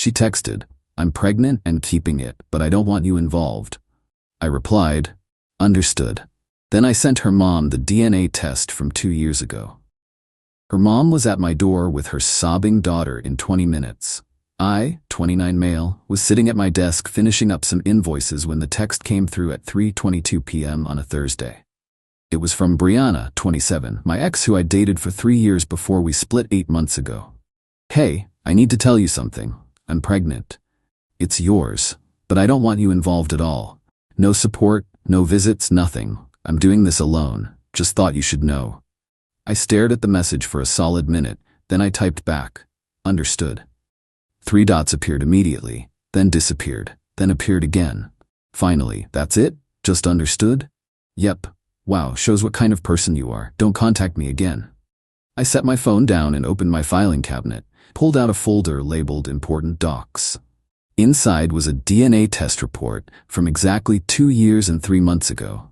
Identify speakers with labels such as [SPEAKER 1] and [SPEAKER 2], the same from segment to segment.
[SPEAKER 1] She texted, "I'm pregnant and keeping it, but I don't want you involved." I replied, "Understood." Then I sent her mom the DNA test from 2 years ago. Her mom was at my door with her sobbing daughter in 20 minutes. I, 29 male, was sitting at my desk finishing up some invoices when the text came through at 3:22 p.m. on a Thursday. It was from Brianna, 27, my ex who I dated for 3 years before we split 8 months ago. "Hey, I need to tell you something. I'm pregnant. It's yours, but I don't want you involved at all. No support, no visits, nothing. I'm doing this alone. Just thought you should know." I stared at the message for a solid minute, then I typed back, "Understood." 3 dots appeared immediately, then disappeared, then appeared again. Finally, "That's it? Just understood?" "Yep. Wow, shows what kind of person you are. Don't contact me again." I set my phone down and opened my filing cabinet, pulled out a folder labeled Important Docs. Inside was a DNA test report from exactly 2 years and 3 months ago.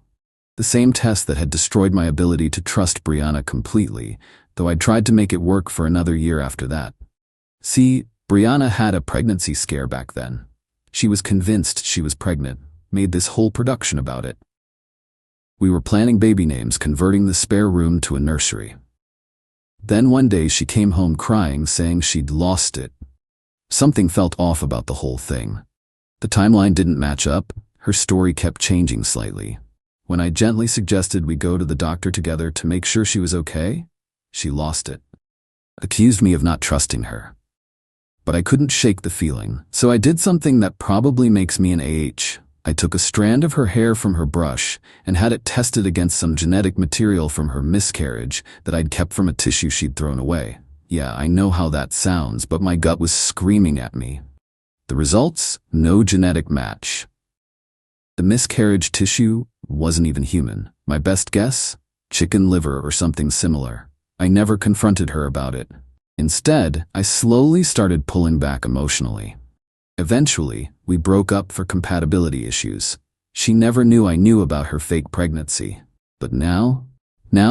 [SPEAKER 1] The same test that had destroyed my ability to trust Brianna completely, though I tried to make it work for another year after that. See, Brianna had a pregnancy scare back then. She was convinced she was pregnant, made this whole production about it. We were planning baby names, converting the spare room to a nursery. Then one day she came home crying, saying she'd lost it. Something felt off about the whole thing. The timeline didn't match up, her story kept changing slightly. When I gently suggested we go to the doctor together to make sure she was okay, she lost it. Accused me of not trusting her. But I couldn't shake the feeling, so I did something that probably makes me an AH. I took a strand of her hair from her brush and had it tested against some genetic material from her miscarriage that I'd kept from a tissue she'd thrown away. Yeah, I know how that sounds, but my gut was screaming at me. The results? No genetic match. The miscarriage tissue wasn't even human. My best guess? Chicken liver or something similar. I never confronted her about it. Instead, I slowly started pulling back emotionally. Eventually, we broke up for compatibility issues. She never knew I knew about her fake pregnancy. But now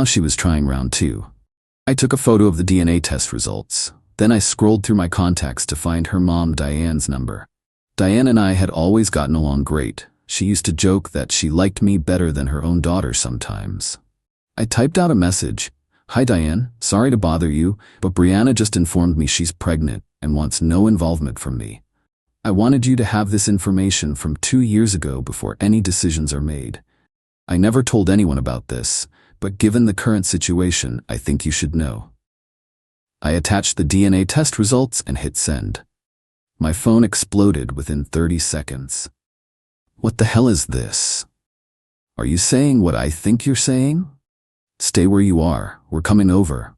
[SPEAKER 1] she was trying round 2. I took a photo of the DNA test results. Then I scrolled through my contacts to find her mom Diane's number. Diane and I had always gotten along great. She used to joke that she liked me better than her own daughter sometimes. I typed out a message. "Hi Diane, sorry to bother you, but Brianna just informed me she's pregnant and wants no involvement from me. I wanted you to have this information from 2 years ago before any decisions are made. I never told anyone about this, but given the current situation, I think you should know." I attached the DNA test results and hit send. My phone exploded within 30 seconds. What the hell is this? Are you saying what I think you're saying? Stay where you are, we're coming over.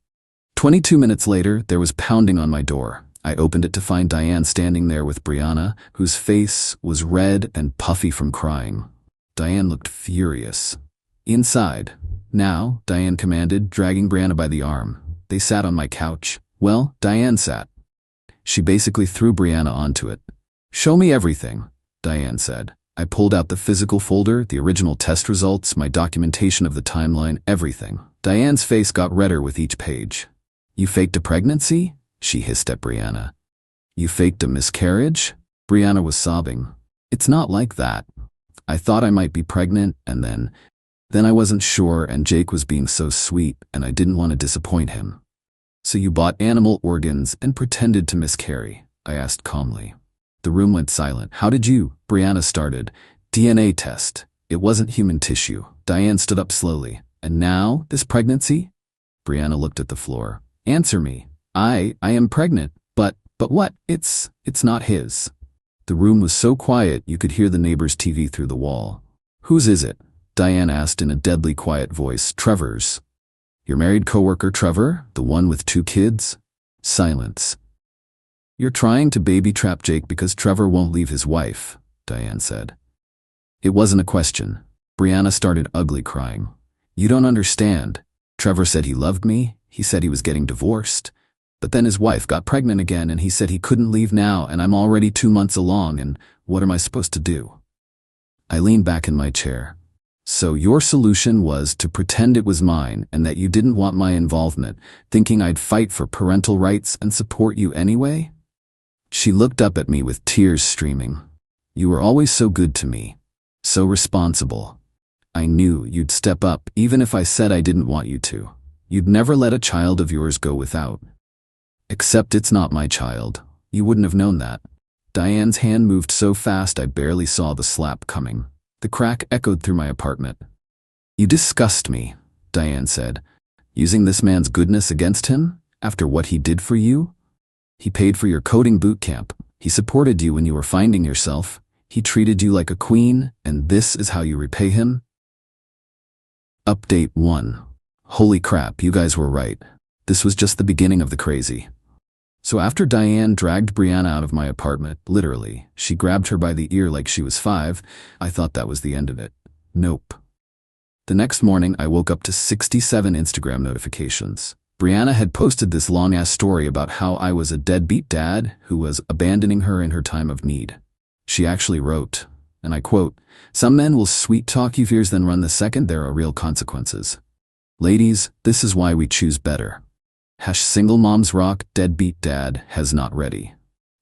[SPEAKER 1] 22 minutes later, there was pounding on my door. I opened it to find Diane standing there with Brianna, whose face was red and puffy from crying. Diane looked furious. "Inside." "Now," Diane commanded, dragging Brianna by the arm. They sat on my couch. Well, Diane sat. She basically threw Brianna onto it. "Show me everything," Diane said. I pulled out the physical folder, the original test results, my documentation of the timeline, everything. Diane's face got redder with each page. "You faked a pregnancy?" she hissed at Brianna. "You faked a miscarriage?" Brianna was sobbing. "It's not like that. I thought I might be pregnant, and then I wasn't sure, and Jake was being so sweet, and I didn't want to disappoint him." "So you bought animal organs and pretended to miscarry?" I asked calmly. The room went silent. "How did you?" Brianna started. "DNA test. It wasn't human tissue." Diane stood up slowly. "And now, this pregnancy?" Brianna looked at the floor. "Answer me. I am pregnant, but what? It's not his." The room was so quiet you could hear the neighbor's TV through the wall. "Whose is it?" Diane asked in a deadly quiet voice. "Trevor's." "Your married coworker Trevor? The one with 2 kids?" Silence. "You're trying to baby trap Jake because Trevor won't leave his wife," Diane said. It wasn't a question. Brianna started ugly crying. "You don't understand. Trevor said he loved me. He said he was getting divorced. But then his wife got pregnant again and he said he couldn't leave now, and I'm already 2 months along, and what am I supposed to do?" I leaned back in my chair. "So your solution was to pretend it was mine and that you didn't want my involvement, thinking I'd fight for parental rights and support you anyway?" She looked up at me with tears streaming. You were always so good to me. So responsible. I knew you'd step up even if I said I didn't want you to. You'd never let a child of yours go without. Except it's not my child. You wouldn't have known that. Diane's hand moved so fast I barely saw the slap coming. The crack echoed through my apartment. You disgust me, Diane said. Using this man's goodness against him, after what he did for you? He paid for your coding boot camp. He supported you when you were finding yourself. He treated you like a queen, and this is how you repay him? Update 1. Holy crap, you guys were right. This was just the beginning of the crazy. So after Diane dragged Brianna out of my apartment, literally, she grabbed her by the ear like she was 5, I thought that was the end of it. Nope. The next morning, I woke up to 67 Instagram notifications. Brianna had posted this long-ass story about how I was a deadbeat dad who was abandoning her in her time of need. She actually wrote, and I quote, "Some men will sweet-talk you fears then run the second there are real consequences. Ladies, this is why we choose better. Single moms rock, deadbeat dad has not ready."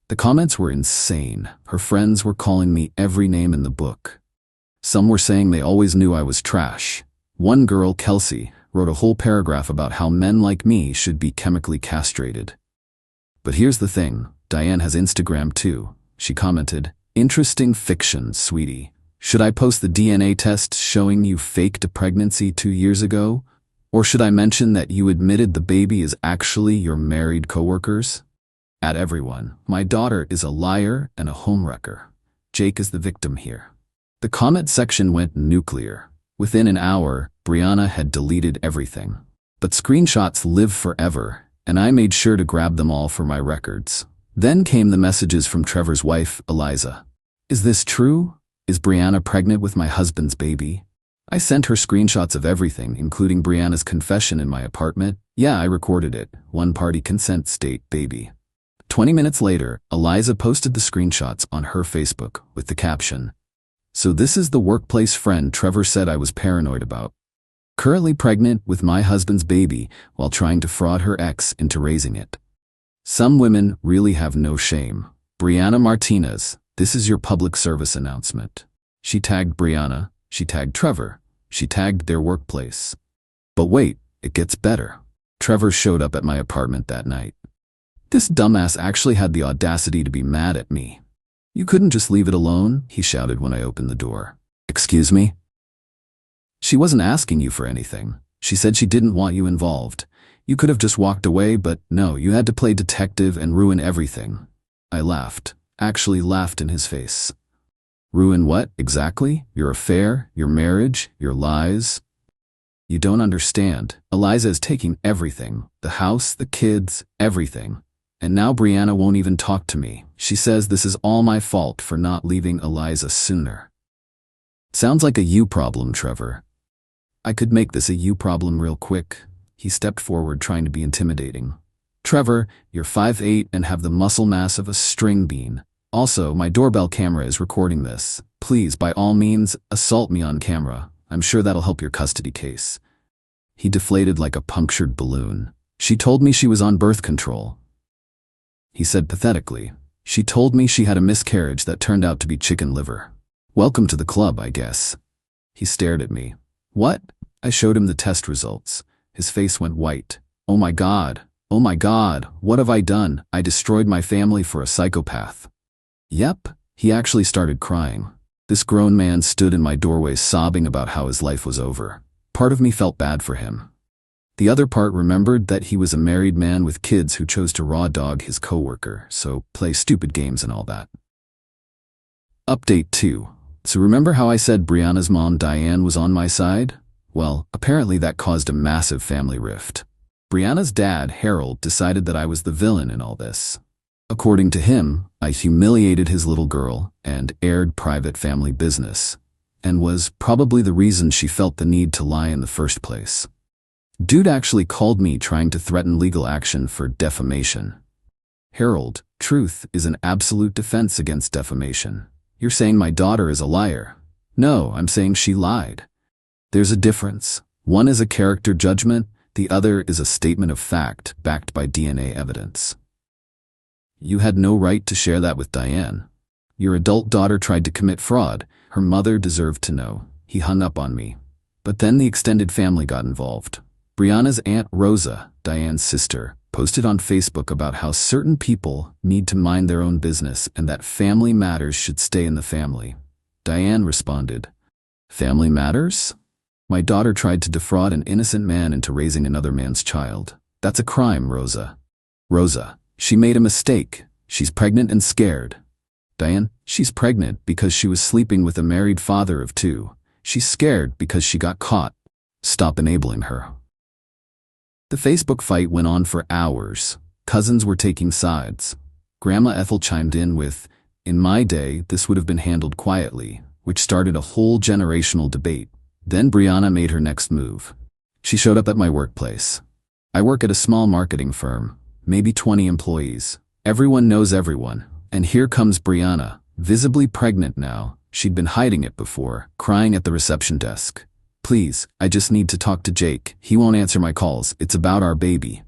[SPEAKER 1] The comments were insane. Her friends were calling me every name in the book. Some were saying they always knew I was trash. One girl, Kelsey, wrote a whole paragraph about how men like me should be chemically castrated. But here's the thing, Diane has Instagram too. She commented, "Interesting fiction, sweetie. Should I post the DNA test showing you faked a pregnancy 2 years ago? Or should I mention that you admitted the baby is actually your married coworkers? At everyone, my daughter is a liar and a homewrecker. Jake is the victim here." The comment section went nuclear. Within an hour, Brianna had deleted everything. But screenshots live forever, and I made sure to grab them all for my records. Then came the messages from Trevor's wife, Eliza. "Is this true? Is Brianna pregnant with my husband's baby?" I sent her screenshots of everything, including Brianna's confession in my apartment. Yeah, I recorded it. One-party consent state, baby. 20 minutes later, Eliza posted the screenshots on her Facebook with the caption, "So this is the workplace friend Trevor said I was paranoid about. Currently pregnant with my husband's baby while trying to fraud her ex into raising it. Some women really have no shame. Brianna Martinez, this is your public service announcement." She tagged Brianna. She tagged Trevor. She tagged their workplace. But wait, it gets better. Trevor showed up at my apartment that night. This dumbass actually had the audacity to be mad at me. "You couldn't just leave it alone?" he shouted when I opened the door. "Excuse me?" "She wasn't asking you for anything. She said she didn't want you involved. You could have just walked away, but no, you had to play detective and ruin everything." I laughed. Actually laughed in his face. "Ruin what, exactly? Your affair, your marriage, your lies?" "You don't understand. Eliza is taking everything. The house, the kids, everything. And now Brianna won't even talk to me. She says this is all my fault for not leaving Eliza sooner." "Sounds like a you problem, Trevor." "I could make this a you problem real quick." He stepped forward trying to be intimidating. "Trevor, you're 5'8" and have the muscle mass of a string bean. Also, my doorbell camera is recording this. Please, by all means, assault me on camera. I'm sure that'll help your custody case." He deflated like a punctured balloon. "She told me she was on birth control." He said pathetically, "She told me she had a miscarriage that turned out to be chicken liver. Welcome to the club, I guess." He stared at me. "What?" I showed him the test results. His face went white. "Oh my God. Oh my God. What have I done? I destroyed my family for a psychopath." Yep, he actually started crying. This grown man stood in my doorway sobbing about how his life was over. Part of me felt bad for him. The other part remembered that he was a married man with kids who chose to raw dog his coworker, so play stupid games and all that. Update 2. So remember how I said Brianna's mom Diane was on my side? Well, apparently that caused a massive family rift. Brianna's dad, Harold, decided that I was the villain in all this. According to him, I humiliated his little girl and aired private family business, and was probably the reason she felt the need to lie in the first place. Dude actually called me trying to threaten legal action for defamation. "Harold, truth is an absolute defense against defamation. You're saying my daughter is a liar." "No, I'm saying she lied. There's a difference. One is a character judgment, the other is a statement of fact backed by DNA evidence." You had no right to share that with Diane. Your adult daughter tried to commit fraud. Her mother deserved to know. He hung up on me. But then the extended family got involved. Brianna's aunt Rosa, Diane's sister, posted on Facebook about how certain people need to mind their own business and that family matters should stay in the family. Diane responded, "Family matters? My daughter tried to defraud an innocent man into raising another man's child. That's a crime, Rosa. Rosa, she made a mistake. She's pregnant and scared." Diane, she's pregnant because she was sleeping with a married father of 2. She's scared because she got caught. Stop enabling her. The Facebook fight went on for hours. Cousins were taking sides. Grandma Ethel chimed in with, "In my day, this would have been handled quietly," which started a whole generational debate. Then Brianna made her next move. She showed up at my workplace. I work at a small marketing firm, maybe 20 employees. Everyone knows everyone. And here comes Brianna, visibly pregnant now. She'd been hiding it before, crying at the reception desk. "Please, I just need to talk to Jake. He won't answer my calls. It's about our baby."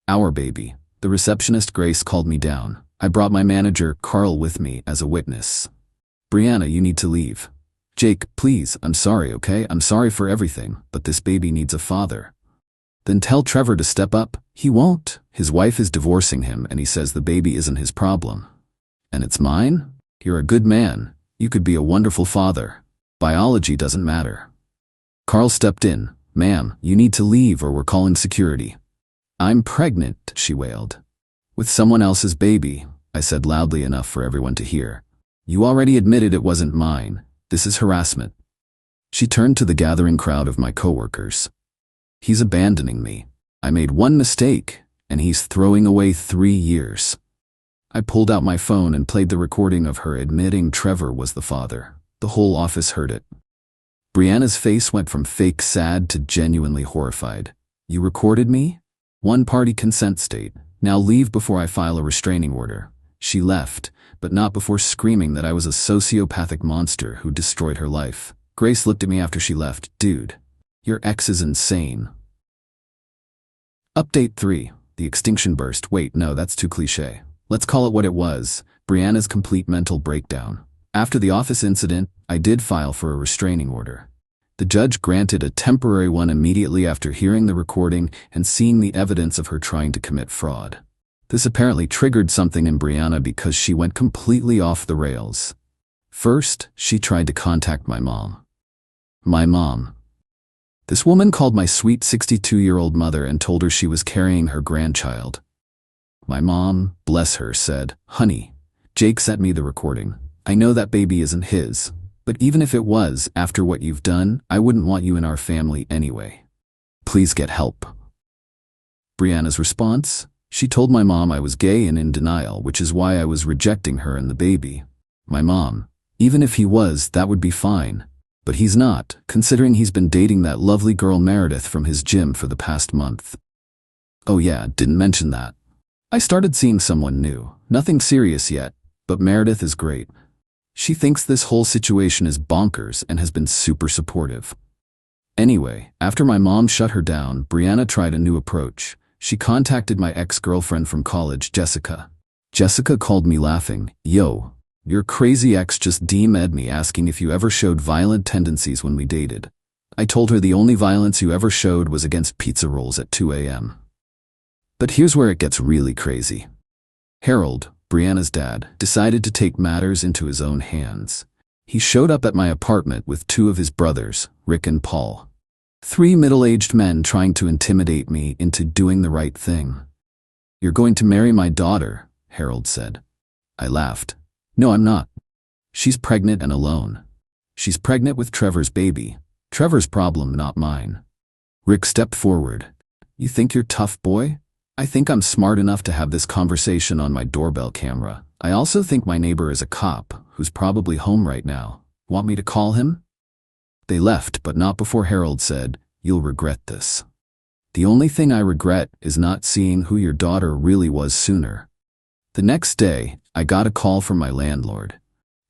[SPEAKER 1] Our baby. The receptionist Grace called me down. I brought my manager, Carl, with me as a witness. "Brianna, you need to leave." "Jake, please, I'm sorry, okay? I'm sorry for everything, but this baby needs a father." "Then tell Trevor to step up." "He won't. His wife is divorcing him and he says the baby isn't his problem." "And it's mine? You're a good man. You could be a wonderful father. Biology doesn't matter." Carl stepped in. "Ma'am, you need to leave or we're calling security." "I'm pregnant," she wailed. "With someone else's baby," I said loudly enough for everyone to hear. "You already admitted it wasn't mine. This is harassment." She turned to the gathering crowd of my coworkers. "He's abandoning me. I made one mistake, and he's throwing away 3 years." I pulled out my phone and played the recording of her admitting Trevor was the father. The whole office heard it. Brianna's face went from fake sad to genuinely horrified. "You recorded me? One-party consent state. Now leave before I file a restraining order." She left, but not before screaming that I was a sociopathic monster who destroyed her life. Grace looked at me after she left. "Dude, your ex is insane." Update 3. The extinction burst. Wait, no, that's too cliché. Let's call it what it was. Brianna's complete mental breakdown. After the office incident, I did file for a restraining order. The judge granted a temporary one immediately after hearing the recording and seeing the evidence of her trying to commit fraud. This apparently triggered something in Brianna because she went completely off the rails. First, she tried to contact my mom. My mom. This woman called my sweet 62-year-old mother and told her she was carrying her grandchild. My mom, bless her, said, "Honey, Jake sent me the recording. I know that baby isn't his, but even if it was, after what you've done, I wouldn't want you in our family anyway. Please get help." Brianna's response? She told my mom I was gay and in denial, which is why I was rejecting her and the baby. My mom, even if he was, that would be fine. But he's not, considering he's been dating that lovely girl Meredith from his gym for the past month. Oh yeah, didn't mention that. I started seeing someone new. Nothing serious yet, but Meredith is great. She thinks this whole situation is bonkers and has been super supportive. Anyway, after my mom shut her down, Brianna tried a new approach. She contacted my ex-girlfriend from college, Jessica. Jessica called me laughing. "Yo, your crazy ex just DM'd me asking if you ever showed violent tendencies when we dated. I told her the only violence you ever showed was against pizza rolls at 2 a.m. But here's where it gets really crazy. Harold, Brianna's dad, decided to take matters into his own hands. He showed up at my apartment with 2 of his brothers, Rick and Paul. 3 middle-aged men trying to intimidate me into doing the right thing. "You're going to marry my daughter," Harold said. I laughed. "No, I'm not. She's pregnant and alone. She's pregnant with Trevor's baby. Trevor's problem, not mine." Rick stepped forward. "You think you're tough, boy? I think I'm smart enough to have this conversation on my doorbell camera. I also think my neighbor is a cop, who's probably home right now. Want me to call him?" They left, but not before Harold said, "You'll regret this. The only thing I regret is not seeing who your daughter really was sooner." The next day, I got a call from my landlord.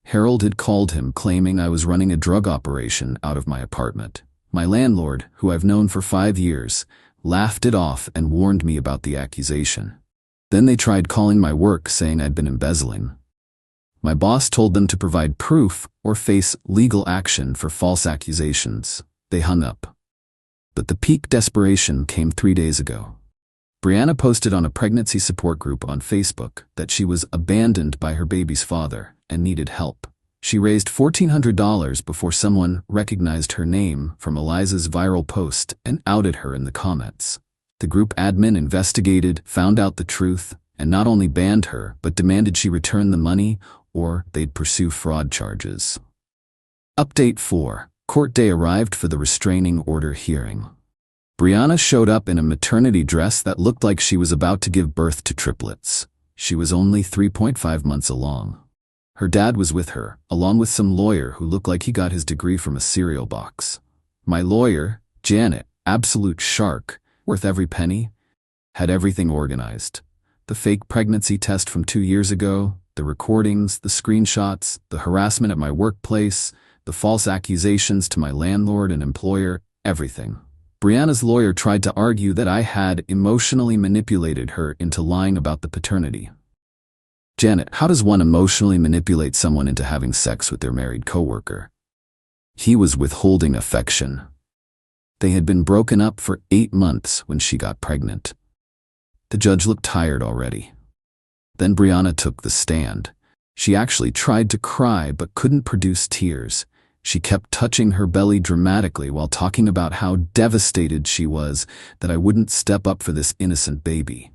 [SPEAKER 1] Harold had called him claiming I was running a drug operation out of my apartment. My landlord, who I've known for 5 years, laughed it off and warned me about the accusation. Then they tried calling my work saying I'd been embezzling. My boss told them to provide proof or face legal action for false accusations. They hung up. But the peak desperation came 3 days ago. Brianna posted on a pregnancy support group on Facebook that she was abandoned by her baby's father and needed help. She raised $1,400 before someone recognized her name from Eliza's viral post and outed her in the comments. The group admin investigated, found out the truth, and not only banned her, but demanded she return the money or they'd pursue fraud charges. Update 4. Court day arrived for the restraining order hearing. Brianna showed up in a maternity dress that looked like she was about to give birth to triplets. She was only 3.5 months along. Her dad was with her, along with some lawyer who looked like he got his degree from a cereal box. My lawyer, Janet, absolute shark, worth every penny, had everything organized. The fake pregnancy test from 2 years ago, the recordings, the screenshots, the harassment at my workplace, the false accusations to my landlord and employer, everything. Brianna's lawyer tried to argue that I had emotionally manipulated her into lying about the paternity. Janet, how does one emotionally manipulate someone into having sex with their married coworker? He was withholding affection. They had been broken up for 8 months when she got pregnant. The judge looked tired already. Then Brianna took the stand. She actually tried to cry but couldn't produce tears. She kept touching her belly dramatically while talking about how devastated she was that I wouldn't step up for this innocent baby.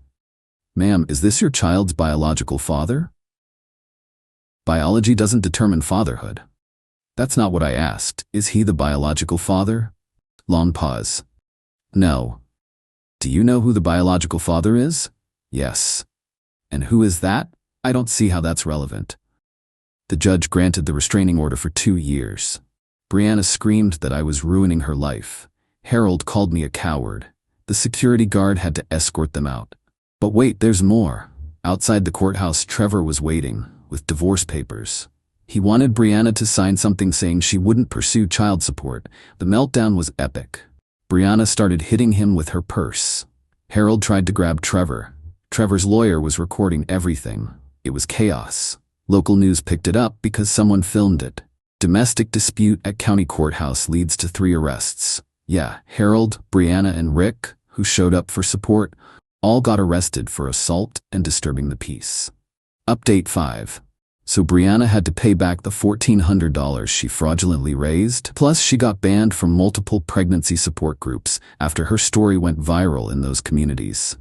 [SPEAKER 1] Ma'am, is this your child's biological father? Biology doesn't determine fatherhood. That's not what I asked. Is he the biological father? Long pause. No. Do you know who the biological father is? Yes. And who is that? I don't see how that's relevant. The judge granted the restraining order for 2 years. Brianna screamed that I was ruining her life. Harold called me a coward. The security guard had to escort them out. But wait, there's more. Outside the courthouse, Trevor was waiting, with divorce papers. He wanted Brianna to sign something saying she wouldn't pursue child support. The meltdown was epic. Brianna started hitting him with her purse. Harold tried to grab Trevor. Trevor's lawyer was recording everything. It was chaos. Local news picked it up because someone filmed it. Domestic dispute at county courthouse leads to 3 arrests. Yeah, Harold, Brianna, and Rick, who showed up for support, all got arrested for assault and disturbing the peace. Update 5. So Brianna had to pay back the $1,400 she fraudulently raised, plus she got banned from multiple pregnancy support groups after her story went viral in those communities.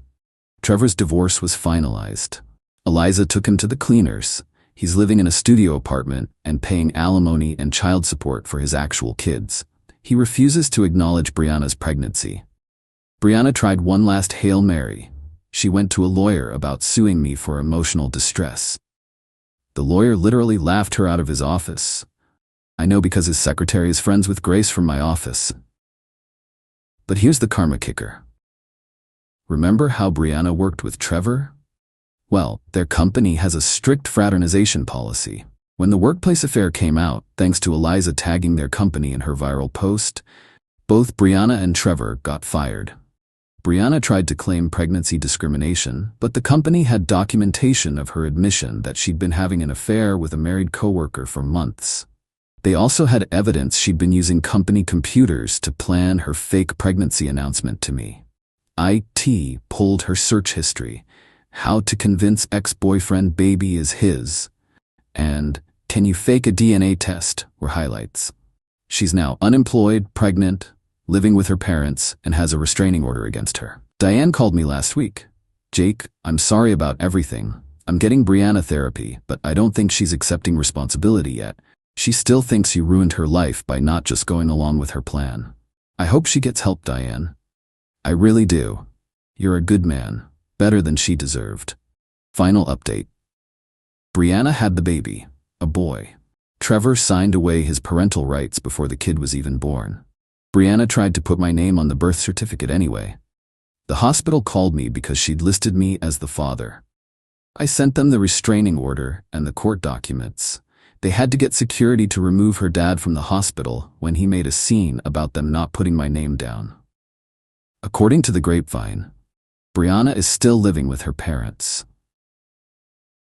[SPEAKER 1] Trevor's divorce was finalized. Eliza took him to the cleaners. He's living in a studio apartment and paying alimony and child support for his actual kids. He refuses to acknowledge Brianna's pregnancy. Brianna tried one last Hail Mary. She went to a lawyer about suing me for emotional distress. The lawyer literally laughed her out of his office. I know because his secretary is friends with Grace from my office. But here's the karma kicker. Remember how Brianna worked with Trevor? Well, their company has a strict fraternization policy. When the workplace affair came out, thanks to Eliza tagging their company in her viral post, both Brianna and Trevor got fired. Brianna tried to claim pregnancy discrimination, but the company had documentation of her admission that she'd been having an affair with a married coworker for months. They also had evidence she'd been using company computers to plan her fake pregnancy announcement to me. IT pulled her search history. How to convince ex-boyfriend baby is his. And can you fake a DNA test were highlights. She's now unemployed, pregnant, living with her parents, and has a restraining order against her. Diane called me last week. Jake, I'm sorry about everything. I'm getting Brianna therapy, but I don't think she's accepting responsibility yet. She still thinks you ruined her life by not just going along with her plan. I hope she gets help, Diane. I really do. You're a good man, better than she deserved. Final update. Brianna had the baby, a boy. Trevor signed away his parental rights before the kid was even born. Brianna tried to put my name on the birth certificate anyway. The hospital called me because she'd listed me as the father. I sent them the restraining order and the court documents. They had to get security to remove her dad from the hospital when he made a scene about them not putting my name down. According to the grapevine, Brianna is still living with her parents.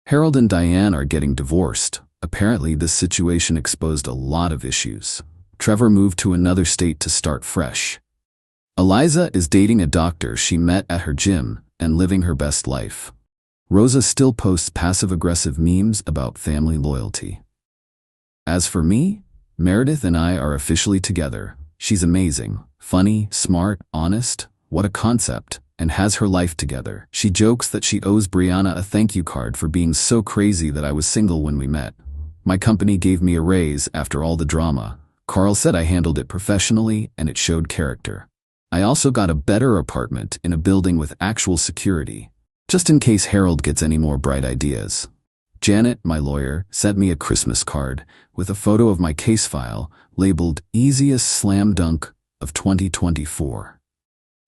[SPEAKER 1] Harold and Diane are getting divorced. Apparently, this situation exposed a lot of issues. Trevor moved to another state to start fresh. Eliza is dating a doctor she met at her gym and living her best life. Rosa still posts passive-aggressive memes about family loyalty. As for me, Meredith and I are officially together. She's amazing, funny, smart, honest, what a concept, and has her life together. She jokes that she owes Brianna a thank you card for being so crazy that I was single when we met. My company gave me a raise after all the drama. Carl said I handled it professionally and it showed character. I also got a better apartment in a building with actual security, just in case Harold gets any more bright ideas. Janet, my lawyer, sent me a Christmas card with a photo of my case file labeled Easiest Slam Dunk of 2024.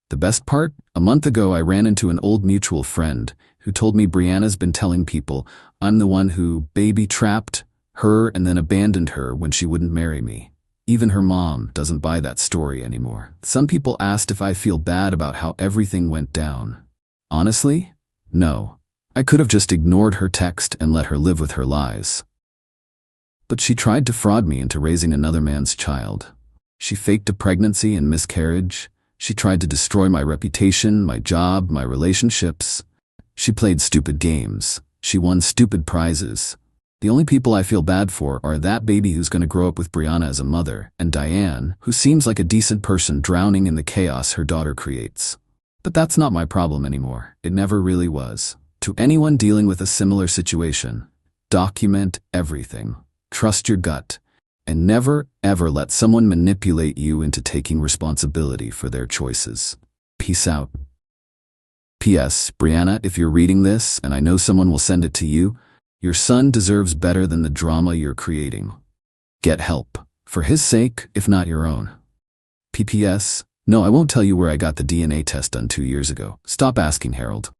[SPEAKER 1] The best part? A month ago I ran into an old mutual friend who told me Brianna's been telling people I'm the one who baby-trapped her and then abandoned her when she wouldn't marry me. Even her mom doesn't buy that story anymore. Some people asked if I feel bad about how everything went down. Honestly, no. I could have just ignored her text and let her live with her lies. But she tried to fraud me into raising another man's child. She faked a pregnancy and miscarriage. She tried to destroy my reputation, my job, my relationships. She played stupid games. She won stupid prizes. The only people I feel bad for are that baby who's going to grow up with Brianna as a mother, and Diane, who seems like a decent person drowning in the chaos her daughter creates. But that's not my problem anymore. It never really was. To anyone dealing with a similar situation, document everything. Trust your gut. And never, ever let someone manipulate you into taking responsibility for their choices. Peace out. P.S. Brianna, if you're reading this, and I know someone will send it to you, your son deserves better than the drama you're creating. Get help. For his sake, if not your own. P.P.S. No, I won't tell you where I got the DNA test done 2 years ago. Stop asking, Harold.